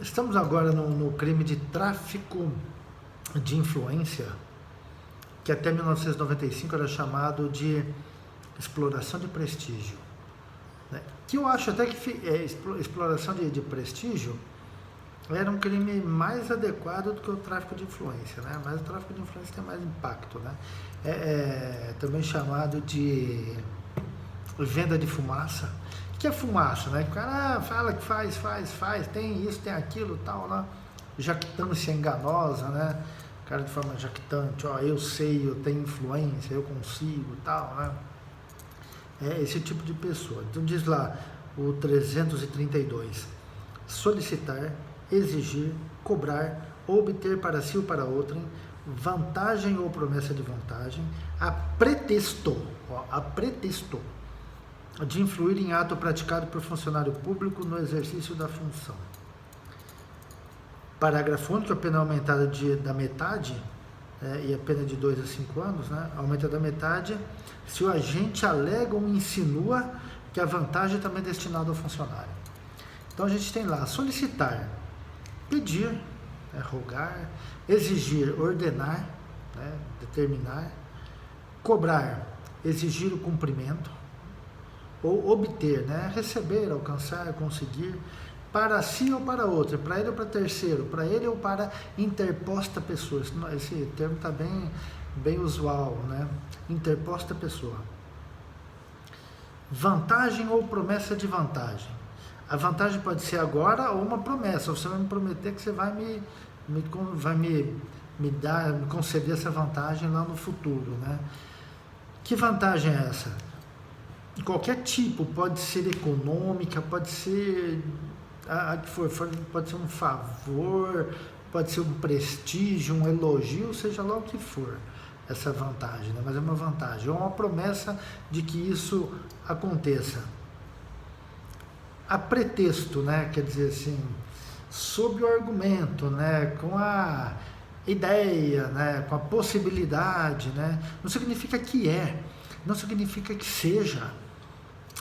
Estamos agora no crime de tráfico de influência, que até 1995 era chamado de exploração de prestígio, né? Que eu acho até que exploração de prestígio era um crime mais adequado do que o tráfico de influência, né? Mas o tráfico de influência tem mais impacto, né? É também chamado de venda de fumaça. O que é fumaça, né? O cara fala que faz, tem isso, tem aquilo, tal, né? Jactância enganosa, né? O cara de forma jactante, ó, eu sei, eu tenho influência, eu consigo, tal, né? É esse tipo de pessoa. Então diz lá o 332: solicitar, exigir, cobrar, obter para si ou para outrem vantagem ou promessa de vantagem a pretexto de influir em ato praticado por funcionário público no exercício da função. Parágrafo único: a pena aumentada da metade, e a pena de 2 a 5 anos, né, aumenta da metade se o agente alega ou insinua que a vantagem também é destinada ao funcionário. Então a gente tem lá solicitar, pedir, rogar, exigir, ordenar, né, determinar, cobrar, exigir o cumprimento, ou obter, né, receber, alcançar, conseguir, para si ou para outra, para ele ou para terceiro, para ele ou para interposta pessoa. Esse termo está bem usual, né? Interposta pessoa. Vantagem ou promessa de vantagem. A vantagem pode ser agora ou uma promessa. Você vai me prometer que você vai me conceder essa vantagem lá no futuro, né? Que vantagem é essa? Qualquer tipo, pode ser econômica, pode ser pode ser um favor, pode ser um prestígio, um elogio, seja lá o que for essa vantagem, né? Mas é uma vantagem, é uma promessa de que isso aconteça. A pretexto, né? Quer dizer assim, sob o argumento, né? Com a ideia, né? Com a possibilidade, né? Não significa que não significa que seja.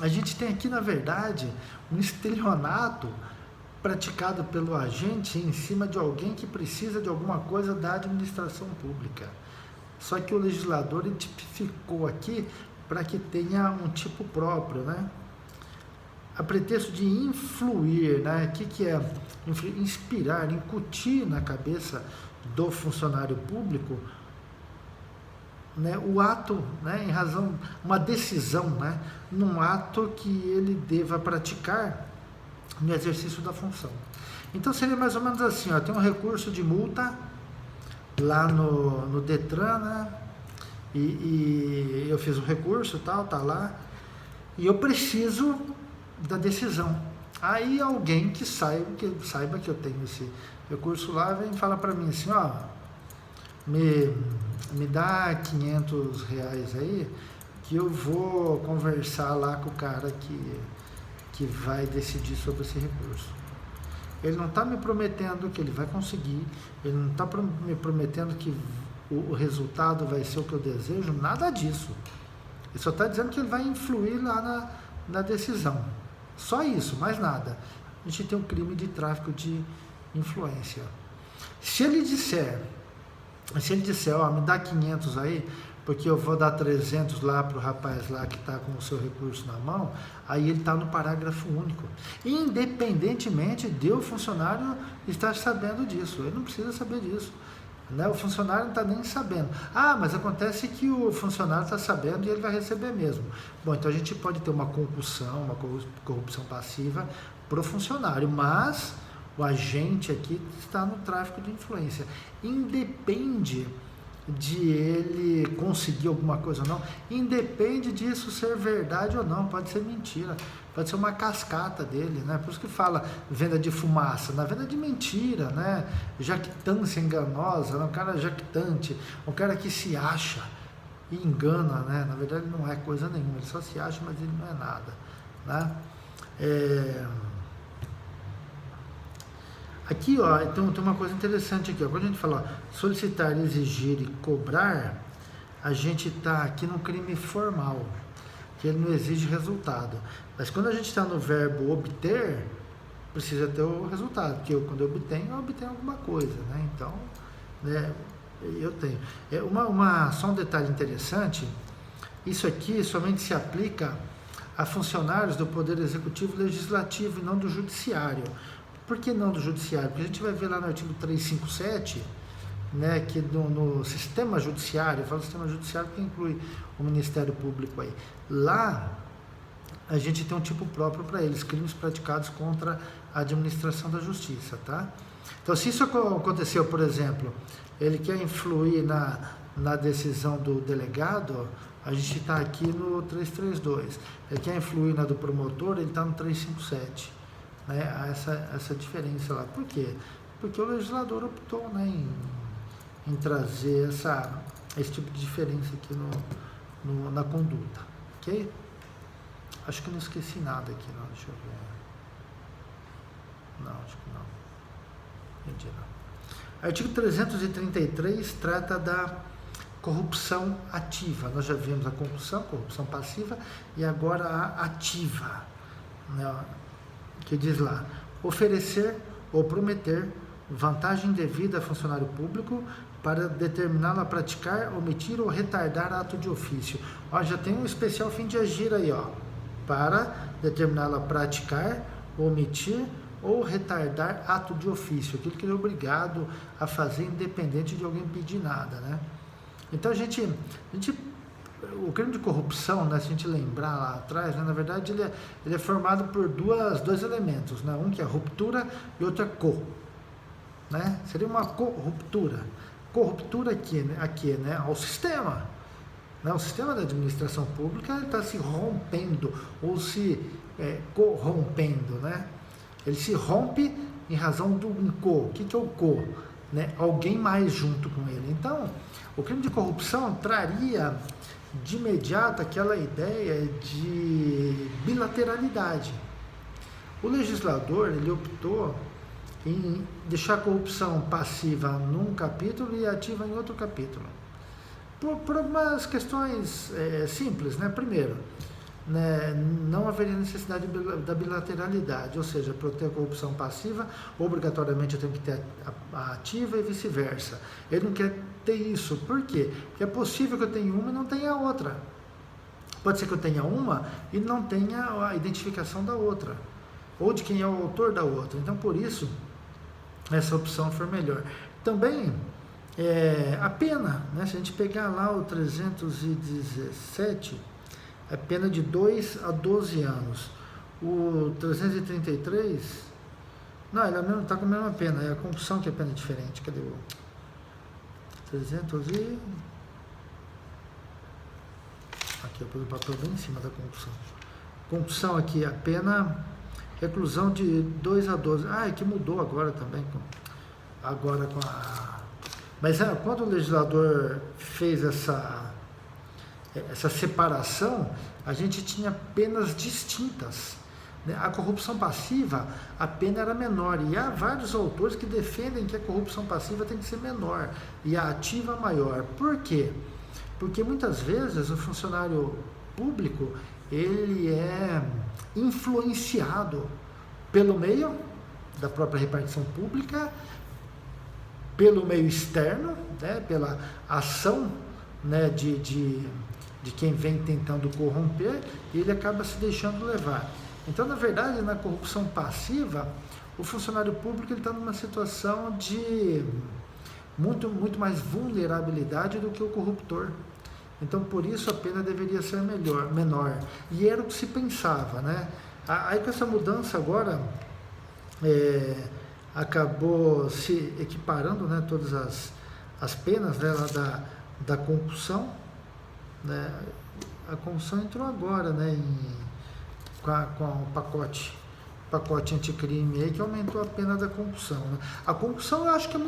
A gente tem aqui, na verdade, um estelionato praticado pelo agente em cima de alguém que precisa de alguma coisa da administração pública. Só que o legislador tipificou aqui para que tenha um tipo próprio, né? A pretexto de influir, né? O que é? Inspirar, incutir na cabeça do funcionário público, né, o ato, né, em razão, uma decisão, né, num ato que ele deva praticar no exercício da função. Então seria mais ou menos assim, ó, tem um recurso de multa lá no Detran, né, e eu fiz um recurso, tá lá, e eu preciso da decisão. Aí alguém que saiba que eu tenho esse recurso lá, vem e fala para mim assim, ó, me dá R$500 aí, que eu vou conversar lá com o cara que vai decidir sobre esse recurso. Ele não está me prometendo que ele vai conseguir, ele não está me prometendo que o resultado vai ser o que eu desejo, nada disso. Ele só está dizendo que ele vai influir lá na decisão. Só isso, mais nada. A gente tem um crime de tráfico de influência. Se ele disser, ó, me dá 500 aí, porque eu vou dar 300 lá para o rapaz lá que está com o seu recurso na mão, aí ele está no parágrafo único. Independentemente de o funcionário estar sabendo disso, ele não precisa saber disso, né? O funcionário não está nem sabendo. Ah, mas acontece que o funcionário está sabendo e ele vai receber mesmo. Bom, então a gente pode ter uma concussão, uma corrupção passiva para o funcionário, mas o agente aqui está no tráfico de influência. Independe de ele conseguir alguma coisa ou não, independe disso ser verdade ou não, pode ser mentira, pode ser uma cascata dele, né? Por isso que fala venda de fumaça, na venda de mentira, né? Jactância enganosa, né? Um cara jactante, um cara que se acha e engana, né? Na verdade não é coisa nenhuma, ele só se acha, mas ele não é nada, né? Aqui, ó, tem uma coisa interessante aqui, ó. Quando a gente fala solicitar, exigir e cobrar, a gente está aqui no crime formal, que ele não exige resultado. Mas quando a gente está no verbo obter, precisa ter o resultado, porque quando eu obtenho alguma coisa, né? Então, né, eu tenho. Só um detalhe interessante, isso aqui somente se aplica a funcionários do Poder Executivo e Legislativo e não do Judiciário. Por que não do Judiciário? Porque a gente vai ver lá no artigo 357, né, que no sistema judiciário, eu falo sistema judiciário que inclui o Ministério Público aí, lá a gente tem um tipo próprio para eles, crimes praticados contra a administração da justiça, tá? Então, se isso aconteceu, por exemplo, ele quer influir na decisão do delegado, a gente está aqui no 332. Ele quer influir na do promotor, ele está no 357. Né? Essa diferença lá. Por quê? Porque o legislador optou, né, em trazer esse tipo de diferença aqui na conduta. Ok? Acho que não esqueci nada aqui, não. Deixa eu ver. Não, acho que não. Entendi, não. Artigo 333 trata da corrupção ativa. Nós já vimos a corrupção passiva, e agora a ativa, né, que diz lá: oferecer ou prometer vantagem devida a funcionário público para determiná-lo a praticar, omitir ou retardar ato de ofício. Ó, já tem um especial fim de agir aí, ó. Para determiná-lo a praticar, omitir ou retardar ato de ofício, aquilo que ele é obrigado a fazer independente de alguém pedir nada, né? Então o crime de corrupção, né, se a gente lembrar lá atrás, né, na verdade ele é formado por dois elementos, né? Um que é ruptura e outro é né? Seria uma corruptura. Corruptura aqui, né, ao sistema. Né? O sistema da administração pública está se rompendo ou se corrompendo, né? Ele se rompe em razão do O que é o né? Alguém mais junto com ele. Então, o crime de corrupção traria de imediato aquela ideia de bilateralidade. O legislador, ele optou em deixar a corrupção passiva num capítulo e ativa em outro capítulo. Por algumas questões simples, né? Primeiro, né, não haveria necessidade da bilateralidade, ou seja, para eu ter a corrupção passiva, obrigatoriamente eu tenho que ter a ativa e vice-versa. Ele não quer ter isso. Por quê? Porque é possível que eu tenha uma e não tenha a outra. Pode ser que eu tenha uma e não tenha a identificação da outra, ou de quem é o autor da outra. Então, por isso, essa opção for melhor. Também, a pena, né, se a gente pegar lá o 317, é pena de 2 a 12 anos. O 333, não, ele está com a mesma pena, é a corrupção que é pena diferente. Cadê o 300 e... Aqui, eu pus o papel bem em cima da corrupção. Corrupção aqui, a pena, reclusão de 2 a 12. Ah, é que mudou agora também. Agora com a... Mas quando o legislador fez essa separação, a gente tinha penas distintas. Né? A corrupção passiva, a pena era menor, e há vários autores que defendem que a corrupção passiva tem que ser menor e a ativa maior. Por quê? Porque muitas vezes o funcionário público, ele é influenciado pelo meio da própria repartição pública, pelo meio externo, né? Pela ação, né, de quem vem tentando corromper, e ele acaba se deixando levar. Então, na verdade, na corrupção passiva, o funcionário público está numa situação de muito mais vulnerabilidade do que o corruptor. Então, por isso, a pena deveria ser menor. E era o que se pensava, né? Aí, com essa mudança agora, acabou se equiparando, né, todas as penas, né, da concussão. Né? A corrupção entrou agora, né, com o pacote anticrime aí, que aumentou a pena da corrupção. Né? A corrupção eu acho que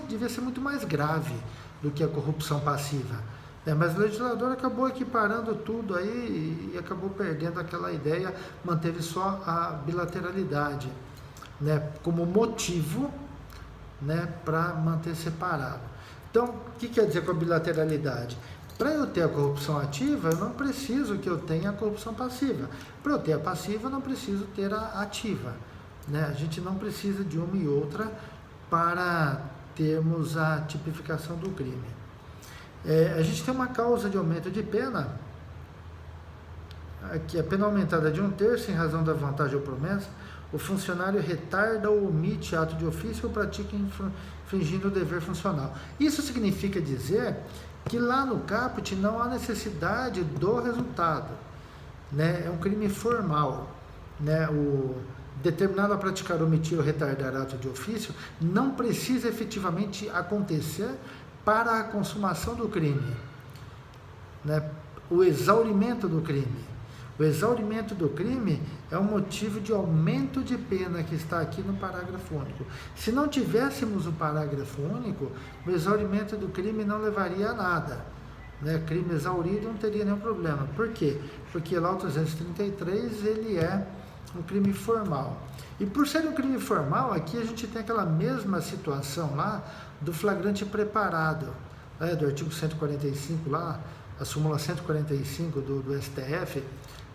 devia ser muito mais grave do que a corrupção passiva. Né? Mas o legislador acabou equiparando tudo aí e acabou perdendo aquela ideia, manteve só a bilateralidade, né, como motivo, né, para manter separado. Então, o que quer dizer com a bilateralidade? Para eu ter a corrupção ativa, eu não preciso que eu tenha a corrupção passiva. Para eu ter a passiva, eu não preciso ter a ativa. né? A gente não precisa de uma e outra para termos a tipificação do crime. A gente tem uma causa de aumento de pena, aqui a pena aumentada de 1/3 em razão da vantagem ou promessa, o funcionário retarda ou omite ato de ofício ou pratica infringindo o dever funcional. Isso significa dizer que lá no caput não há necessidade do resultado, né? É um crime formal, né? O determinado a praticar, omitir ou retardar ato de ofício não precisa efetivamente acontecer para a consumação do crime, né? O exaurimento do crime. O exaurimento do crime é um motivo de aumento de pena que está aqui no parágrafo único. Se não tivéssemos o parágrafo único, o exaurimento do crime não levaria a nada, né? Crime exaurido não teria nenhum problema. Por quê? Porque lá o 333 ele é um crime formal. E por ser um crime formal, aqui a gente tem aquela mesma situação lá do flagrante preparado, né? Do artigo 145 lá, a súmula 145 do STF,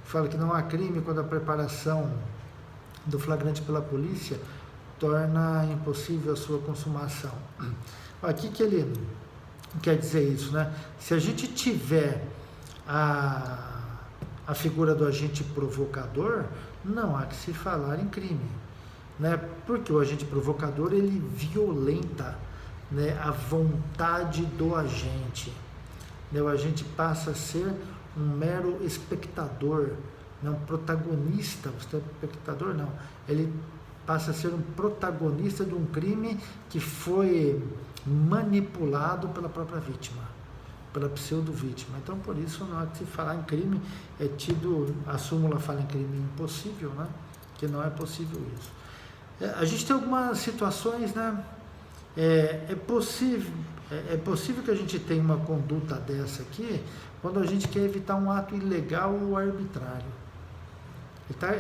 fala que não há crime quando a preparação do flagrante pela polícia torna impossível a sua consumação. Aqui que ele quer dizer isso, né? Se a gente tiver a figura do agente provocador, não há que se falar em crime, né? Porque o agente provocador, ele violenta, né, a vontade do agente, né? O agente passa a ser um mero espectador, não protagonista. Você é espectador? Não. Ele passa a ser um protagonista de um crime que foi manipulado pela própria vítima, pela pseudo-vítima. Então, por isso, na hora de se falar em crime, é tido, a súmula fala em crime impossível, né? Que não é possível isso. A gente tem algumas situações, né? É possível que a gente tenha uma conduta dessa aqui quando a gente quer evitar um ato ilegal ou arbitrário.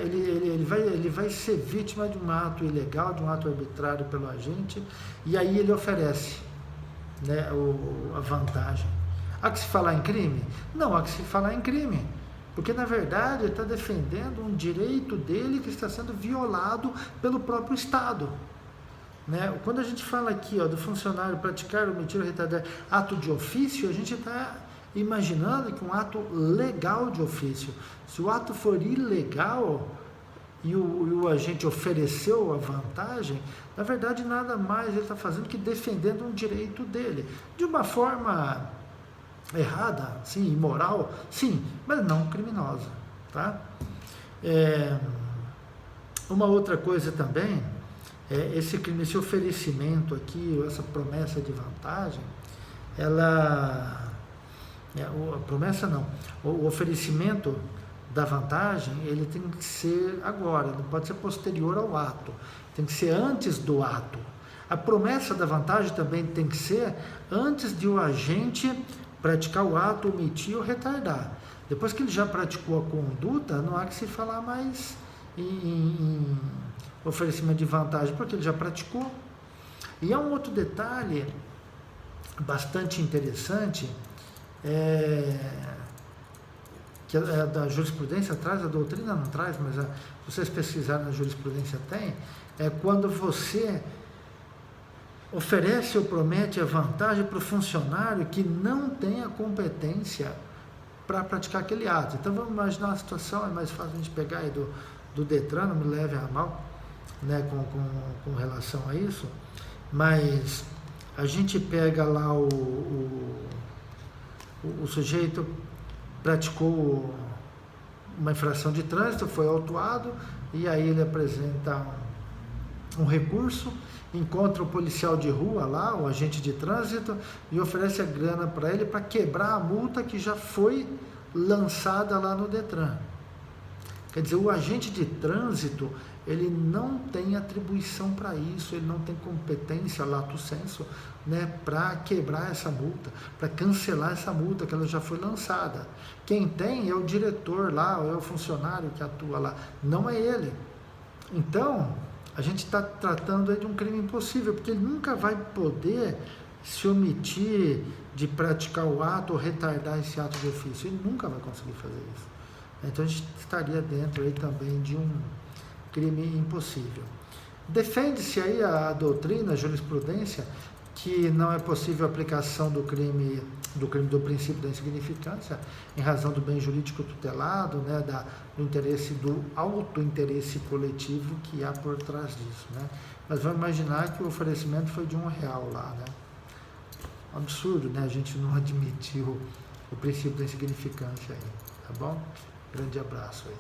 Ele vai ser vítima de um ato ilegal, de um ato arbitrário pelo agente, e aí ele oferece, né, a vantagem. Há que se falar em crime? Não há que se falar em crime, porque na verdade ele está defendendo um direito dele que está sendo violado pelo próprio Estado, né? Quando a gente fala aqui, ó, do funcionário praticar, omitir ou retardar ato de ofício, a gente está imaginando que um ato legal de ofício. Se o ato for ilegal e o agente ofereceu a vantagem, na verdade nada mais ele está fazendo que defendendo um direito dele, de uma forma errada, sim, imoral, sim, mas não criminosa, tá? Uma outra coisa também, esse crime, esse oferecimento aqui, essa promessa de vantagem, a promessa não, o oferecimento da vantagem, ele tem que ser agora, não pode ser posterior ao ato, tem que ser antes do ato. A promessa da vantagem também tem que ser antes de o agente praticar o ato, omitir ou retardar. Depois que ele já praticou a conduta, não há que se falar mais em oferecimento de vantagem, porque ele já praticou. E há um outro detalhe bastante interessante, que da jurisprudência traz, a doutrina não traz, mas se vocês pesquisarem na jurisprudência tem, é quando você oferece ou promete a vantagem para o funcionário que não tem a competência para praticar aquele ato. Então vamos imaginar uma situação, é mais fácil a gente pegar aí do Detran, não me leve a mal, né, com relação a isso, mas a gente pega lá o sujeito praticou uma infração de trânsito, foi autuado, e aí ele apresenta um recurso, encontra o policial de rua lá, o agente de trânsito, e oferece a grana para ele para quebrar a multa que já foi lançada lá no Detran. Quer dizer, o agente de trânsito, ele não tem atribuição para isso, ele não tem competência, lato sensu, né, para quebrar essa multa, para cancelar essa multa que ela já foi lançada. Quem tem é o diretor lá, é o funcionário que atua lá, não é ele. Então, a gente está tratando aí de um crime impossível, porque ele nunca vai poder se omitir de praticar o ato ou retardar esse ato de ofício, ele nunca vai conseguir fazer isso. Então a gente estaria dentro aí também de um crime impossível. Defende-se aí a doutrina, a jurisprudência, que não é possível a aplicação do crime do princípio da insignificância em razão do bem jurídico tutelado, né, do interesse, do autointeresse coletivo que há por trás disso, né? Mas vamos imaginar que o oferecimento foi de R$1 lá, né? Absurdo, né? A gente não admitiu o princípio da insignificância aí, tá bom? Grande abraço aí.